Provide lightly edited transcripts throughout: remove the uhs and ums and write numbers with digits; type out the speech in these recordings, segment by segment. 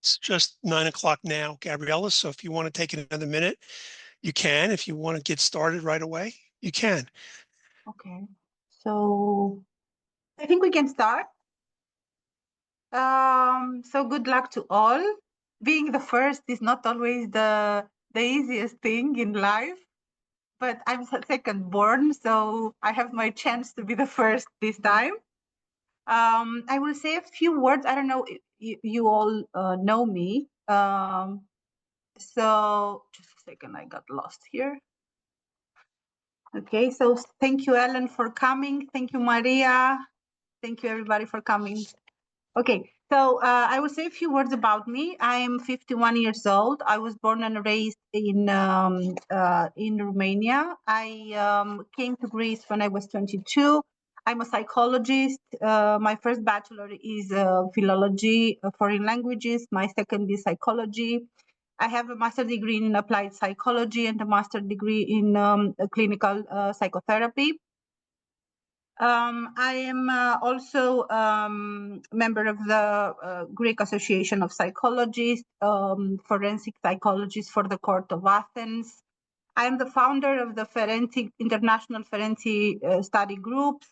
It's just 9 o'clock now, Gabriela. So if you want to take another minute, you can. If you want to get started right away, you can. Okay. So I think we can start. So good luck to all. Being the first is not always the easiest thing in life, but I'm second born, so I have my chance to be the first this time. I will say a few words. I don't know if you all know me. So just a second, I got lost here. Okay, so thank you, Ellen, for coming. Thank you, Maria. Thank you, everybody, for coming. Okay, so I will say a few words about me. I am 51 years old. I was born and raised in Romania. I came to Greece when I was 22. I'm a psychologist. My first bachelor is philology, foreign languages. My second is psychology. I have a master's degree in applied psychology and a master's degree in clinical psychotherapy. I am also member of the Greek Association of Psychologists, forensic psychologists for the Court of Athens. I am the founder of the International Forensic Study Groups,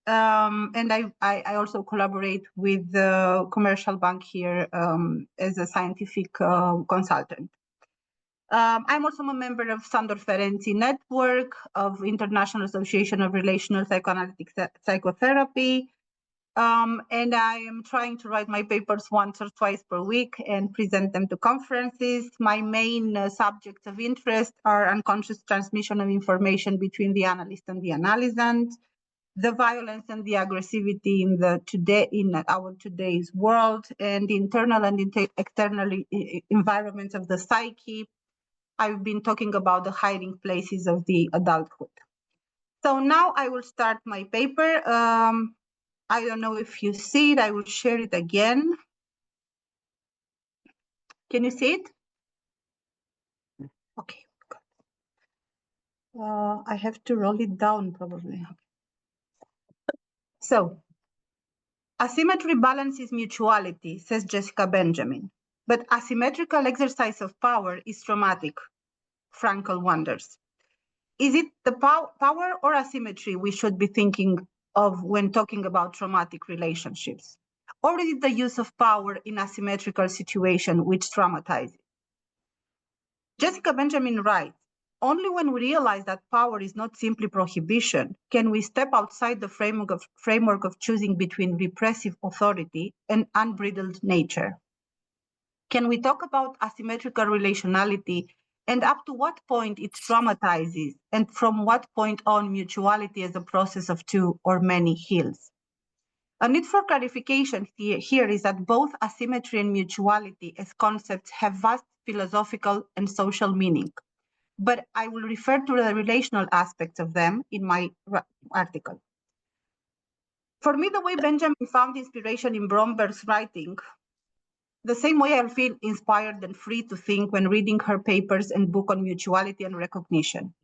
and I also collaborate with the commercial bank here as a scientific consultant. I'm also a member of Sandor Ferenczi Network, of International Association of Relational Psychoanalytic Psychotherapy, and I am trying to write my papers once or twice per week and present them to conferences. My main subjects of interest are unconscious transmission of information between the analyst and the analysand, the violence and the aggressivity in our today's world, and the internal and external environments of the psyche. I've been talking about the hiding places of the adulthood. So now I will start my paper. I don't know if you see it. I will share it again. Can you see it? Okay. I have to roll it down probably. So, asymmetry balances mutuality, says Jessica Benjamin. But asymmetrical exercise of power is traumatic, Frankl wonders. Is it the power or asymmetry we should be thinking of when talking about traumatic relationships? Or is it the use of power in asymmetrical situation which traumatizes? Jessica Benjamin writes, only when we realize that power is not simply prohibition can we step outside the framework of choosing between repressive authority and unbridled nature. Can we talk about asymmetrical relationality and up to what point it traumatizes, and from what point on mutuality as a process of two or many heals? A need for clarification here is that both asymmetry and mutuality as concepts have vast philosophical and social meaning, but I will refer to the relational aspects of them in my article. For me, the way Benjamin found inspiration in Bromberg's writing, the same way I feel inspired and free to think when reading her papers and book on mutuality and recognition.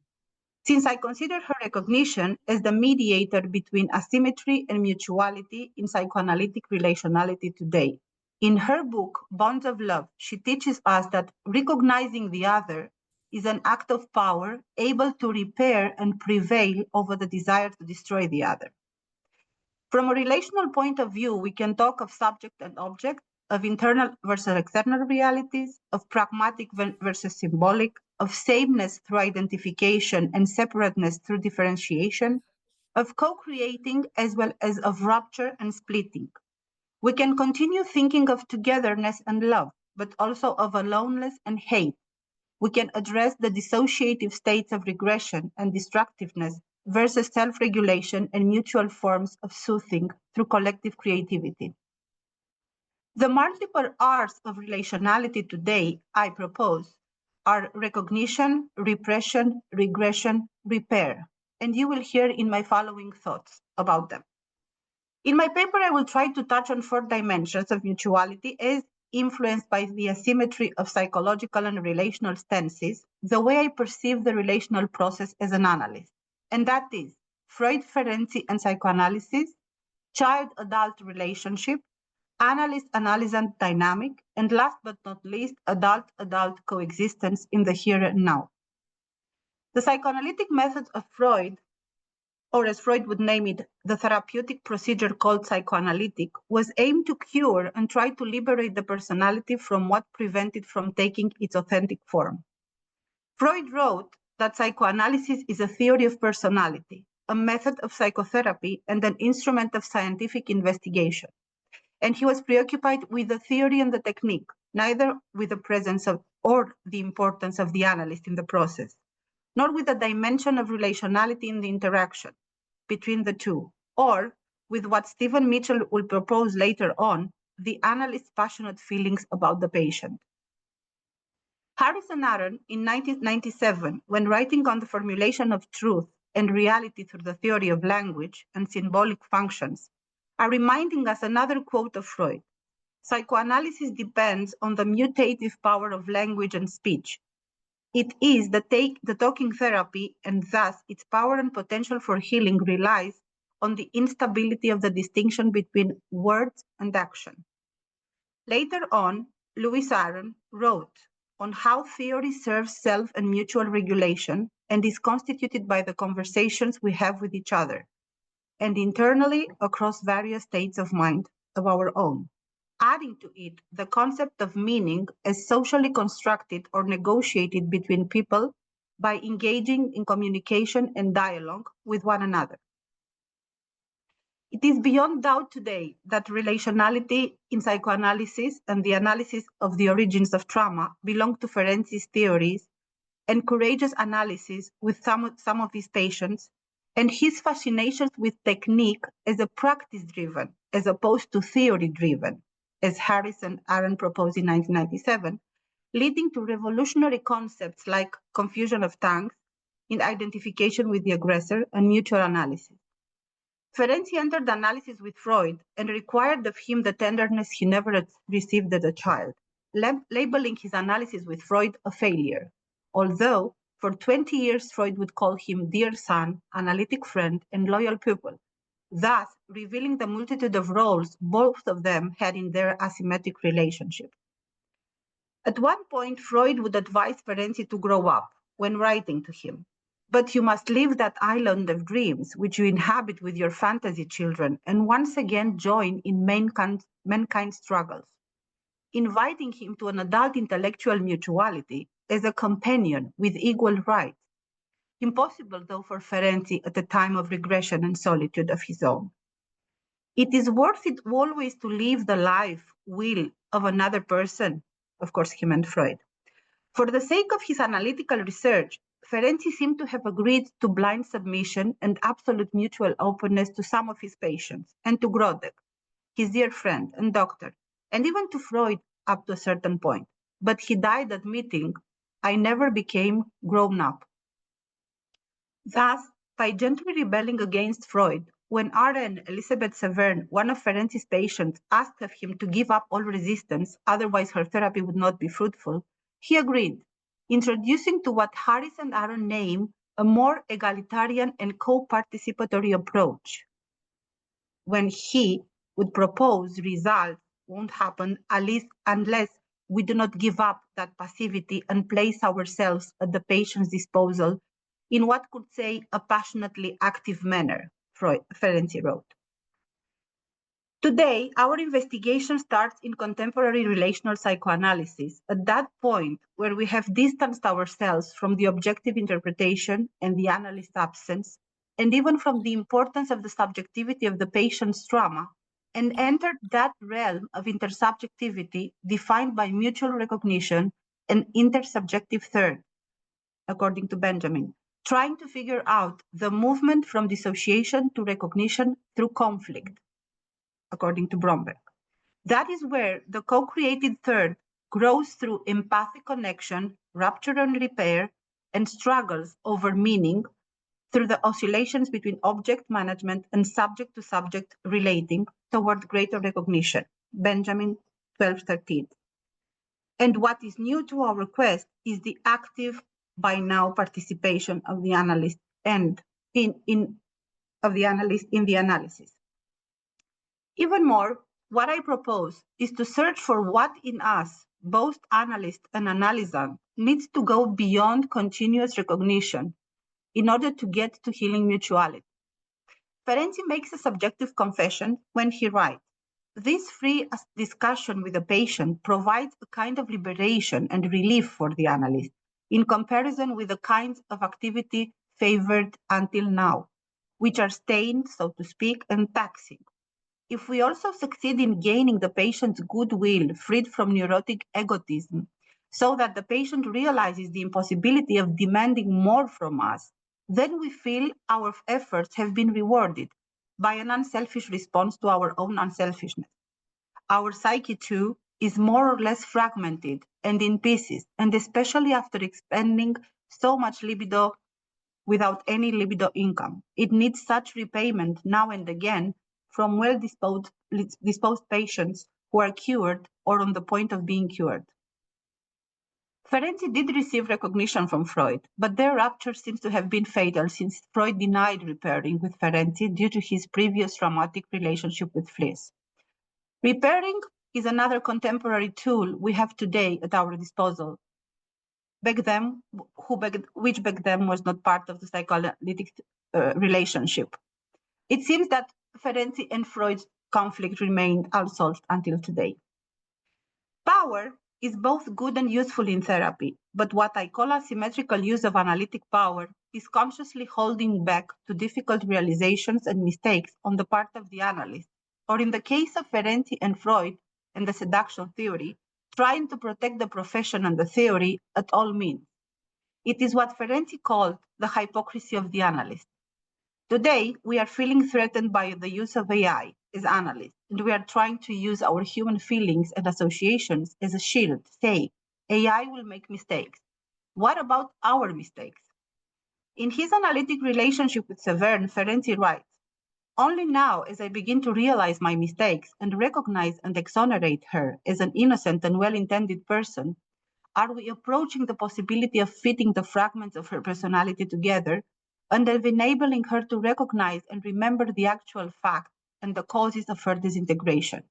Since I consider her recognition as the mediator between asymmetry and mutuality in psychoanalytic relationality today. In her book, Bonds of Love, she teaches us that recognizing the other is an act of power able to repair and prevail over the desire to destroy the other. From a relational point of view, we can talk of subject and object, of internal versus external realities, of pragmatic versus symbolic, of sameness through identification and separateness through differentiation, of co-creating as well as of rupture and splitting. We can continue thinking of togetherness and love, but also of aloneness and hate. We can address the dissociative states of regression and destructiveness versus self-regulation and mutual forms of soothing through collective creativity. The multiple R's of relationality today, I propose, are recognition, repression, regression, repair, and you will hear in my following thoughts about them. In my paper, I will try to touch on 4 dimensions of mutuality as influenced by the asymmetry of psychological and relational stances, the way I perceive the relational process as an analyst, and that is Freud, Ferenczi, and psychoanalysis, child-adult relationship, analyst-analysand dynamic, and last but not least, adult-adult coexistence in the here and now. The psychoanalytic methods of Freud, or as Freud would name it, the therapeutic procedure called psychoanalytic, was aimed to cure and try to liberate the personality from what prevented from taking its authentic form. Freud wrote that psychoanalysis is a theory of personality, a method of psychotherapy, and an instrument of scientific investigation. And he was preoccupied with the theory and the technique, neither with the presence of or the importance of the analyst in the process, nor with the dimension of relationality in the interaction between the two, or with what Stephen Mitchell will propose later on, the analyst's passionate feelings about the patient. Harris and Aaron, in 1997, when writing on the formulation of truth and reality through the theory of language and symbolic functions, are reminding us another quote of Freud. Psychoanalysis depends on the mutative power of language and speech. It is the talking therapy, and thus its power and potential for healing relies on the instability of the distinction between words and action. Later on, Lewis Aaron wrote on how theory serves self and mutual regulation and is constituted by the conversations we have with each other, and internally across various states of mind of our own, adding to it the concept of meaning as socially constructed or negotiated between people by engaging in communication and dialogue with one another. It is beyond doubt today that relationality in psychoanalysis and the analysis of the origins of trauma belong to Ferenczi's theories and courageous analysis with some of his patients, and his fascinations with technique as a practice-driven as opposed to theory-driven, as Harris and Aaron proposed in 1997, leading to revolutionary concepts like confusion of tongues, in identification with the aggressor, and mutual analysis. Ferenczi entered analysis with Freud and required of him the tenderness he never received as a child, labeling his analysis with Freud a failure, although for 20 years Freud would call him dear son, analytic friend, and loyal pupil, thus revealing the multitude of roles both of them had in their asymmetric relationship. At one point, Freud would advise Ferenczi to grow up when writing to him. But you must leave that island of dreams which you inhabit with your fantasy children and once again join in mankind's struggles, inviting him to an adult intellectual mutuality as a companion with equal rights. Impossible, though, for Ferenczi at a time of regression and solitude of his own. It is worth it always to live the life, will of another person, of course he meant Freud. For the sake of his analytical research, Ferenczi seemed to have agreed to blind submission and absolute mutual openness to some of his patients, and to Grodek, his dear friend and doctor, and even to Freud up to a certain point. But he died admitting, I never became grown up. Thus, by gently rebelling against Freud, when R.N. Elizabeth Severn, one of Ferenczi's patients, asked of him to give up all resistance, otherwise her therapy would not be fruitful, he agreed, introducing to what Harris and Aaron name a more egalitarian and co-participatory approach. When he would propose results won't happen at least unless we do not give up that passivity and place ourselves at the patient's disposal in what could say a passionately active manner, Ferenczi wrote. Today, our investigation starts in contemporary relational psychoanalysis, at that point where we have distanced ourselves from the objective interpretation and the analyst's absence, and even from the importance of the subjectivity of the patient's trauma, and entered that realm of intersubjectivity defined by mutual recognition and intersubjective third, according to Benjamin, trying to figure out the movement from dissociation to recognition through conflict, according to Bromberg. That is where the co-created third grows through empathic connection, rupture and repair, and struggles over meaning through the oscillations between object management and subject to subject relating toward greater recognition, Benjamin 1213. And what is new to our quest is the active by now participation of the analyst and in the analysis. Even more, What I propose is to search for what in us, both analyst and analysand, needs to go beyond continuous recognition in order to get to healing mutuality. Ferenczi makes a subjective confession when he writes, "This free discussion with the patient provides a kind of liberation and relief for the analyst in comparison with the kinds of activity favored until now, which are stained, so to speak, and taxing. If we also succeed in gaining the patient's goodwill, freed from neurotic egotism, so that the patient realizes the impossibility of demanding more from us, then we feel our efforts have been rewarded by an unselfish response to our own unselfishness. Our psyche, too, is more or less fragmented and in pieces, and especially after expending so much libido without any libido income. It needs such repayment now and again from well-disposed patients who are cured or on the point of being cured." Ferenczi did receive recognition from Freud, but their rupture seems to have been fatal since Freud denied repairing with Ferenczi due to his previous traumatic relationship with Fliess. Repairing is another contemporary tool we have today at our disposal, which back then was not part of the psychoanalytic relationship. It seems that Ferenczi and Freud's conflict remained unsolved until today. Power is both good and useful in therapy, but what I call asymmetrical use of analytic power is consciously holding back to difficult realizations and mistakes on the part of the analyst, or in the case of Ferenczi and Freud and the seduction theory, trying to protect the profession and the theory at all means. It is what Ferenczi called the hypocrisy of the analyst. Today, we are feeling threatened by the use of AI as analysts, and we are trying to use our human feelings and associations as a shield, saying, AI will make mistakes. What about our mistakes? In his analytic relationship with Severn, Ferenczi writes, "Only now, as I begin to realize my mistakes and recognize and exonerate her as an innocent and well-intended person, are we approaching the possibility of fitting the fragments of her personality together and of enabling her to recognize and remember the actual fact and the causes of her disintegration.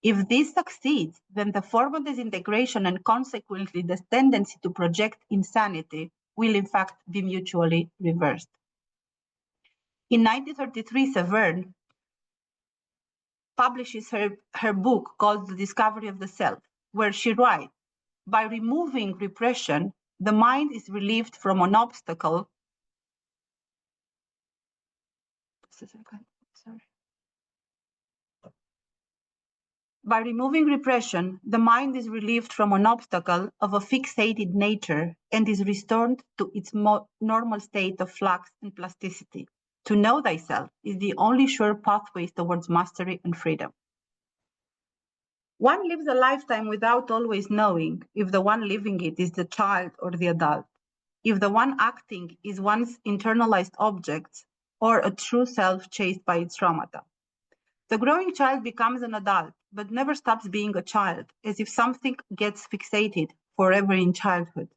If this succeeds, then the form of disintegration and consequently the tendency to project insanity will in fact be mutually reversed." In 1933, Severn publishes her book called The Discovery of the Self, where she writes, "By removing repression, the mind is relieved from an obstacle." By removing repression, the mind is relieved from an obstacle of a fixated nature and is restored to its normal state of flux and plasticity. To know thyself is the only sure pathway towards mastery and freedom. One lives a lifetime without always knowing if the one living it is the child or the adult, if the one acting is one's internalized objects or a true self chased by its traumata. The growing child becomes an adult, but never stops being a child, as if something gets fixated forever in childhood.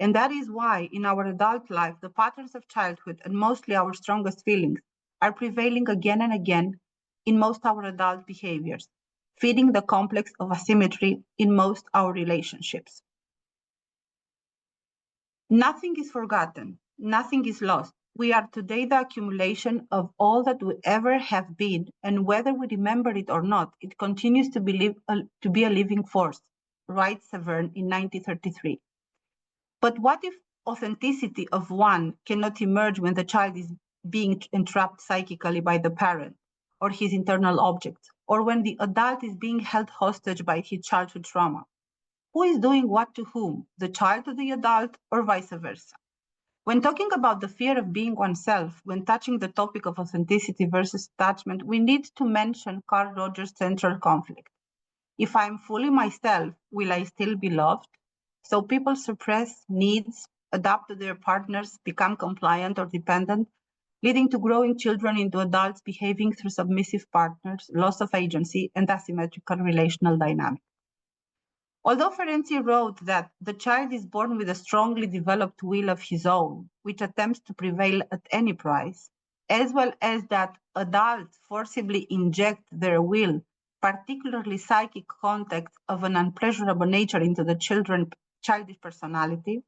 And that is why in our adult life, the patterns of childhood and mostly our strongest feelings are prevailing again and again in most our adult behaviors, feeding the complex of asymmetry in most our relationships. Nothing is forgotten, nothing is lost. We are today the accumulation of all that we ever have been, and whether we remember it or not, it continues to be a living force, writes Severn in 1933. But what if authenticity of one cannot emerge when the child is being entrapped psychically by the parent or his internal objects, or when the adult is being held hostage by his childhood trauma? Who is doing what to whom, the child to the adult, or vice versa? When talking about the fear of being oneself, when touching the topic of authenticity versus attachment, we need to mention Carl Rogers' central conflict. If I'm fully myself, will I still be loved? So people suppress needs, adapt to their partners, become compliant or dependent, leading to growing children into adults behaving through submissive partners, loss of agency, and asymmetrical relational dynamics. Although Ferenczi wrote that the child is born with a strongly developed will of his own, which attempts to prevail at any price, as well as that adults forcibly inject their will particularly psychic context of an unpleasurable nature into the childish personality,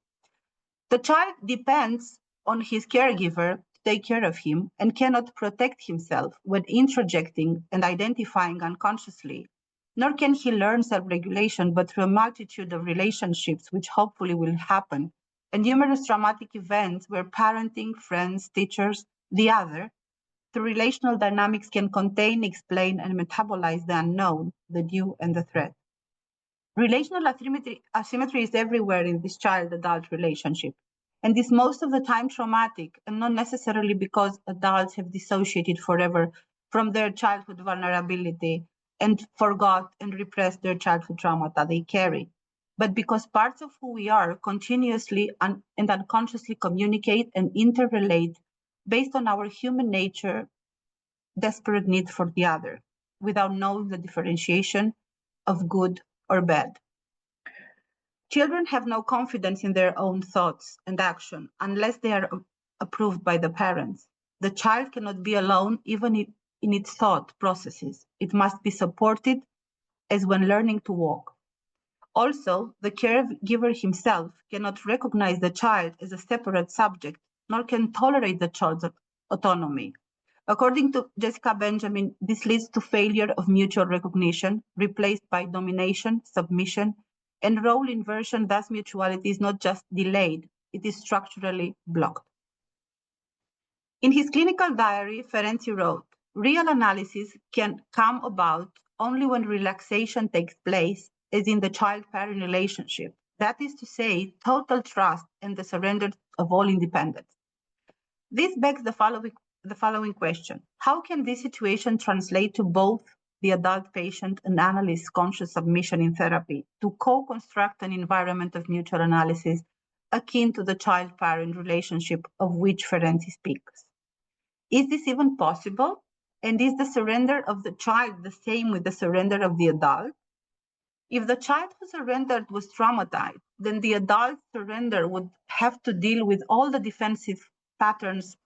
the child depends on his caregiver to take care of him and cannot protect himself when introjecting and identifying unconsciously, nor can he learn self-regulation but through a multitude of relationships which hopefully will happen, and numerous traumatic events where parenting, friends, teachers, the other, the relational dynamics can contain, explain, and metabolize the unknown, the new, and the threat. Relational asymmetry is everywhere in this child-adult relationship, and is most of the time traumatic, and not necessarily because adults have dissociated forever from their childhood vulnerability and forgot and repressed their childhood trauma that they carry, but because parts of who we are continuously and unconsciously communicate and interrelate based on our human nature, desperate need for the other, without knowing the differentiation of good or bad. Children have no confidence in their own thoughts and action unless they are approved by the parents. The child cannot be alone even in its thought processes. It must be supported as when learning to walk. Also, the caregiver himself cannot recognize the child as a separate subject, nor can tolerate the child's autonomy. According to Jessica Benjamin, this leads to failure of mutual recognition, replaced by domination, submission, and role inversion. Thus, mutuality is not just delayed, it is structurally blocked. In his clinical diary, Ferenczi wrote, "Real analysis can come about only when relaxation takes place, as in the child-parent relationship. That is to say, total trust and the surrender of all independence." This begs the following question. How can this situation translate to both the adult patient and analyst's conscious submission in therapy to co-construct an environment of mutual analysis akin to the child-parent relationship of which Ferenczi speaks? Is this even possible? And is the surrender of the child the same with the surrender of the adult? If the child who surrendered was traumatized, then the adult surrender would have to deal with all the defensive patterns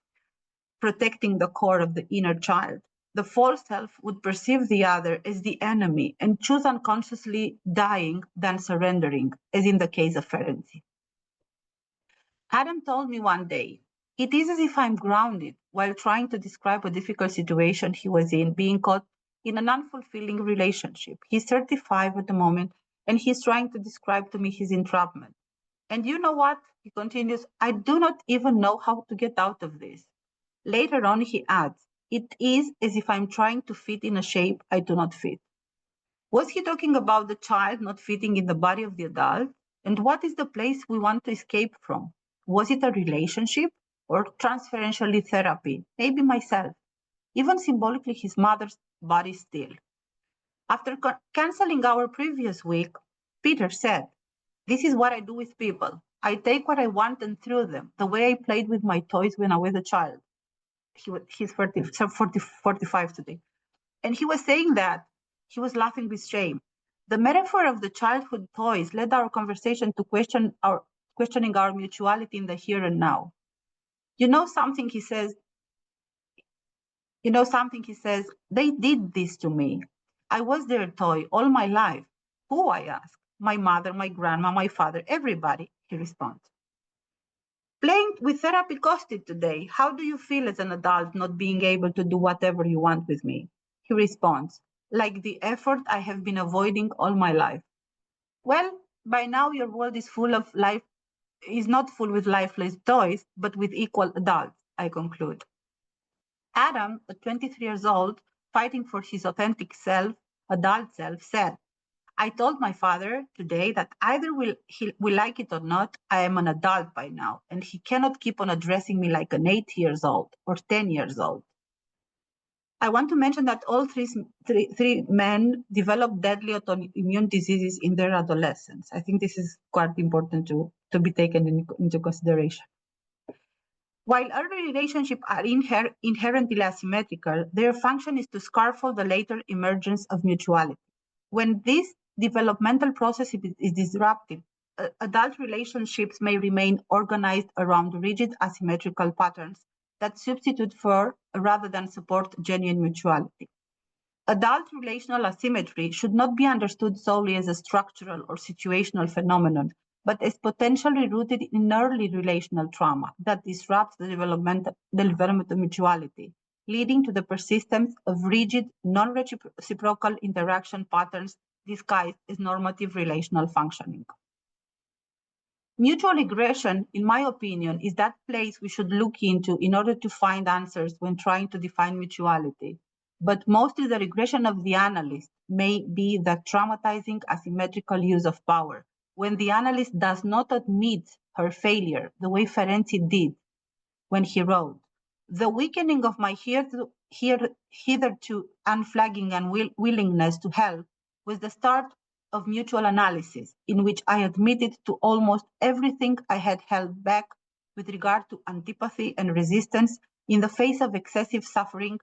protecting the core of the inner child. The false self would perceive the other as the enemy and choose unconsciously dying than surrendering, as in the case of Ferenczi. Adam told me one day, "It is as if I'm grounded while trying to describe a difficult situation he was in, being caught in an unfulfilling relationship. He's 35 at the moment, and he's trying to describe to me his entrapment. And you know what?" He continues, "I do not even know how to get out of this." Later on, he adds, "It is as if I'm trying to fit in a shape I do not fit." Was he talking about the child not fitting in the body of the adult? And what is the place we want to escape from? Was it a relationship or transferentially therapy? Maybe myself. Even symbolically, his mother's body still. After canceling our previous week, Peter said, "This is what I do with people. I take what I want and throw them, the way I played with my toys when I was a child." He's 45 today. And he was saying that, he was laughing with shame. The metaphor of the childhood toys led our conversation to questioning our mutuality in the here and now. You know something, he says, "They did this to me. I was their toy all my life." "Who?" I ask. "My mother, my grandma, my father, everybody," he responds. "Playing with therapy costed today. How do you feel as an adult not being able to do whatever you want with me?" He responds, "Like the effort I have been avoiding all my life." Well, by now your world is not full with lifeless toys, but with equal adults, I conclude. Adam, at 23 years old, fighting for his authentic self, adult self, said, "I told my father today that either he will like it or not, I am an adult by now, and he cannot keep on addressing me like an 8 years old or 10 years old." I want to mention that all three men developed deadly autoimmune diseases in their adolescence. I think this is quite important to be taken into consideration. While early relationships are inherently asymmetrical, their function is to scaffold the later emergence of mutuality. When this developmental process is disrupted, adult relationships may remain organized around rigid asymmetrical patterns that substitute for rather than support genuine mutuality. Adult relational asymmetry should not be understood solely as a structural or situational phenomenon, but as potentially rooted in early relational trauma that disrupts the development of mutuality, leading to the persistence of rigid, non-reciprocal interaction patterns disguised as normative relational functioning. Mutual regression, in my opinion, is that place we should look into in order to find answers when trying to define mutuality. But mostly the regression of the analyst may be the traumatizing asymmetrical use of power, when the analyst does not admit her failure the way Ferenczi did when he wrote, "The weakening of my hitherto unflagging unwillingness to help was the start of mutual analysis, in which I admitted to almost everything I had held back with regard to antipathy and resistance in the face of excessive suffering,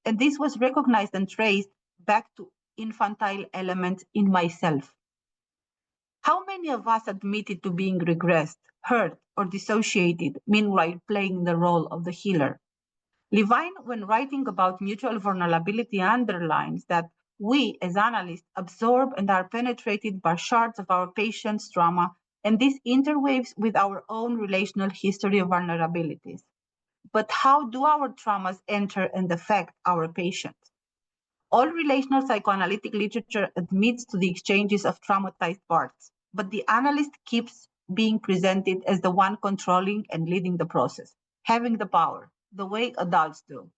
and this was recognized and traced back to infantile elements in myself." How many of us admitted to being regressed, hurt, or dissociated, meanwhile playing the role of the healer? Levine, when writing about mutual vulnerability, underlines that we, as analysts, absorb and are penetrated by shards of our patient's trauma, and this interweaves with our own relational history of vulnerabilities. But how do our traumas enter and affect our patients? All relational psychoanalytic literature admits to the exchanges of traumatized parts, but the analyst keeps being presented as the one controlling and leading the process, having the power, the way adults do.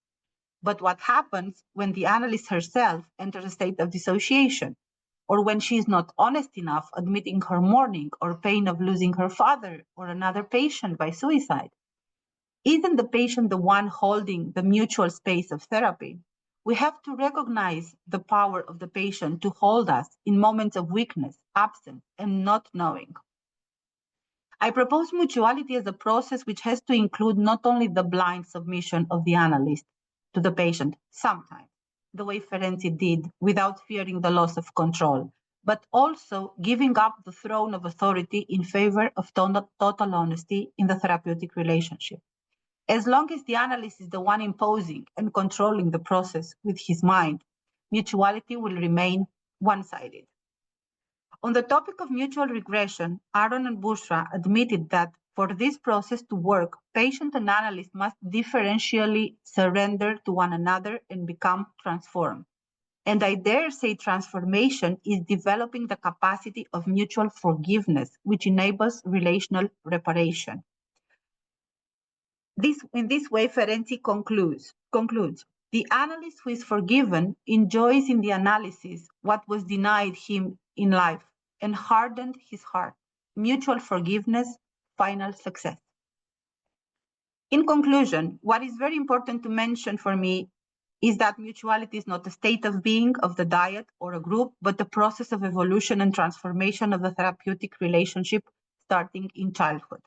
But what happens when the analyst herself enters a state of dissociation, or when she is not honest enough admitting her mourning or pain of losing her father or another patient by suicide? Isn't the patient the one holding the mutual space of therapy? We have to recognize the power of the patient to hold us in moments of weakness, absence, and not knowing. I propose mutuality as a process which has to include not only the blind submission of the analyst to the patient, sometimes, the way Ferenczi did without fearing the loss of control, but also giving up the throne of authority in favor of total honesty in the therapeutic relationship. As long as the analyst is the one imposing and controlling the process with his mind, mutuality will remain one-sided. On the topic of mutual regression, Aaron and Bushra admitted that for this process to work, patient and analyst must differentially surrender to one another and become transformed. And I dare say transformation is developing the capacity of mutual forgiveness, which enables relational reparation. In this way, Ferenczi concludes, the analyst who is forgiven enjoys in the analysis what was denied him in life and hardened his heart. Mutual forgiveness, final success. In conclusion, what is very important to mention for me is that mutuality is not a state of being of the diet or a group, but the process of evolution and transformation of the therapeutic relationship starting in childhood.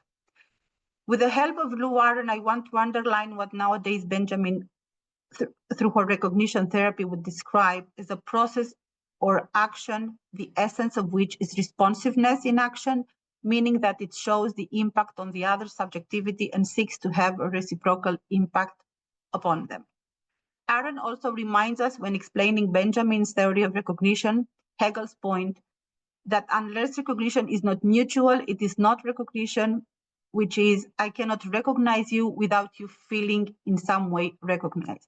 With the help of Lou Warren, I want to underline what nowadays Benjamin, through her recognition therapy, would describe as a process or action, the essence of which is responsiveness in action, meaning that it shows the impact on the other's subjectivity and seeks to have a reciprocal impact upon them. Aaron also reminds us, when explaining Benjamin's theory of recognition, Hegel's point that unless recognition is not mutual, it is not recognition, which is, I cannot recognize you without you feeling in some way recognized.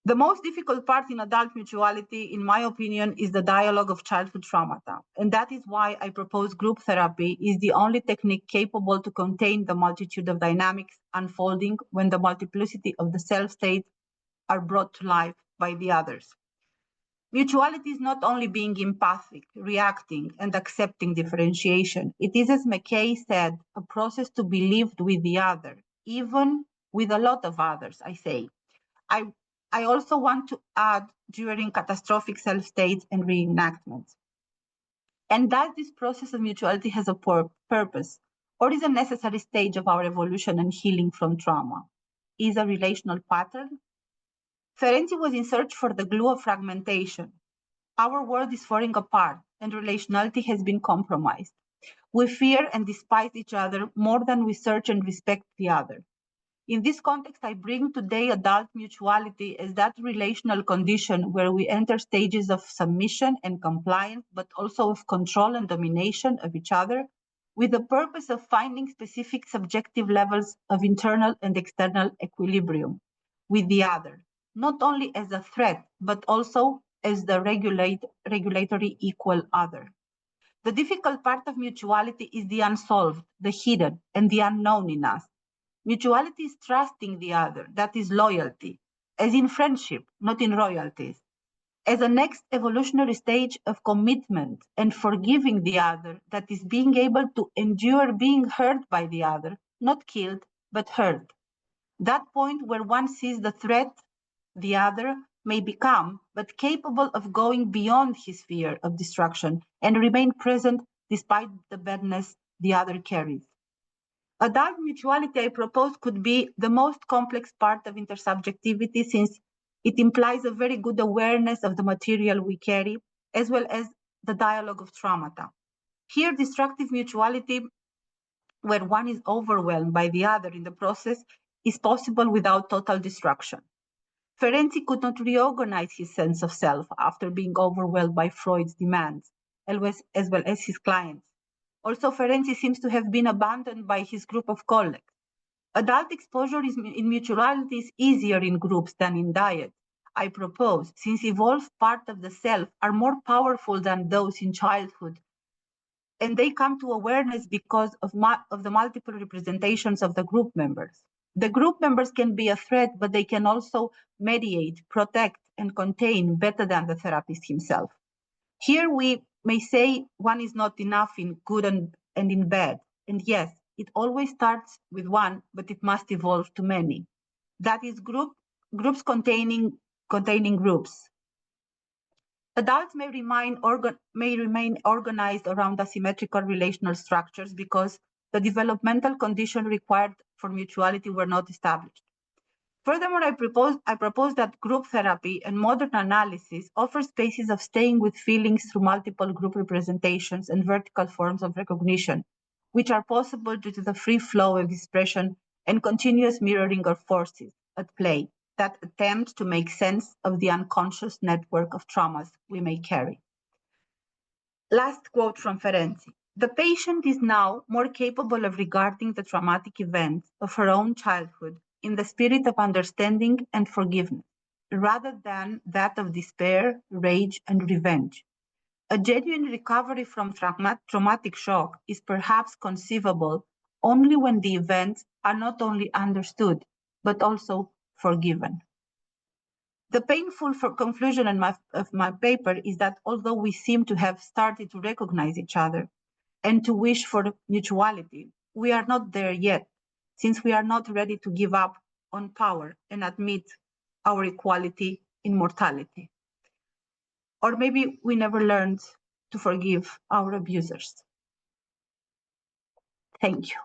The most difficult part in adult mutuality, in my opinion, is the dialogue of childhood traumata. And that is why I propose group therapy is the only technique capable to contain the multitude of dynamics unfolding when the multiplicity of the self states are brought to life by the others. Mutuality is not only being empathic, reacting, and accepting differentiation. It is, as McKay said, a process to be lived with the other, even with a lot of others, I say. I also want to add during catastrophic self-states and reenactments. And does this process of mutuality has a purpose, or is a necessary stage of our evolution and healing from trauma? Is a relational pattern? Ferenczi was in search for the glue of fragmentation. Our world is falling apart and relationality has been compromised. We fear and despise each other more than we search and respect the other. In this context, I bring today adult mutuality as that relational condition where we enter stages of submission and compliance, but also of control and domination of each other, with the purpose of finding specific subjective levels of internal and external equilibrium with the other, not only as a threat, but also as the regulatory equal other. The difficult part of mutuality is the unsolved, the hidden, and the unknown in us. Mutuality is trusting the other, that is loyalty, as in friendship, not in royalties. As a next evolutionary stage of commitment and forgiving the other, that is being able to endure being hurt by the other, not killed, but hurt. That point where one sees the threat the other may become, but capable of going beyond his fear of destruction and remain present despite the badness the other carries. Adult mutuality, I propose, could be the most complex part of intersubjectivity since it implies a very good awareness of the material we carry, as well as the dialogue of traumata. Here, destructive mutuality, where one is overwhelmed by the other in the process, is possible without total destruction. Ferenczi could not reorganize his sense of self after being overwhelmed by Freud's demands, as well as his clients. Also, Ferenczi seems to have been abandoned by his group of colleagues. Adult exposure in mutuality is easier in groups than in diet, I propose, since evolved parts of the self are more powerful than those in childhood, and they come to awareness because of the multiple representations of the group members. The group members can be a threat, but they can also mediate, protect, and contain better than the therapist himself. Here we may say one is not enough in good and in bad. And yes, it always starts with one, but it must evolve to many. That is groups containing groups. Adults may remain organized around asymmetrical relational structures because the developmental conditions required for mutuality were not established. Furthermore, I propose that group therapy and modern analysis offer spaces of staying with feelings through multiple group representations and vertical forms of recognition, which are possible due to the free flow of expression and continuous mirroring of forces at play that attempt to make sense of the unconscious network of traumas we may carry. Last quote from Ferenczi. The patient is now more capable of regarding the traumatic events of her own childhood in the spirit of understanding and forgiveness, rather than that of despair, rage, and revenge. A genuine recovery from traumatic shock is perhaps conceivable only when the events are not only understood, but also forgiven. The painful conclusion of my paper is that although we seem to have started to recognize each other and to wish for mutuality, we are not there yet, since we are not ready to give up on power and admit our equality in mortality. Or maybe we never learned to forgive our abusers. Thank you.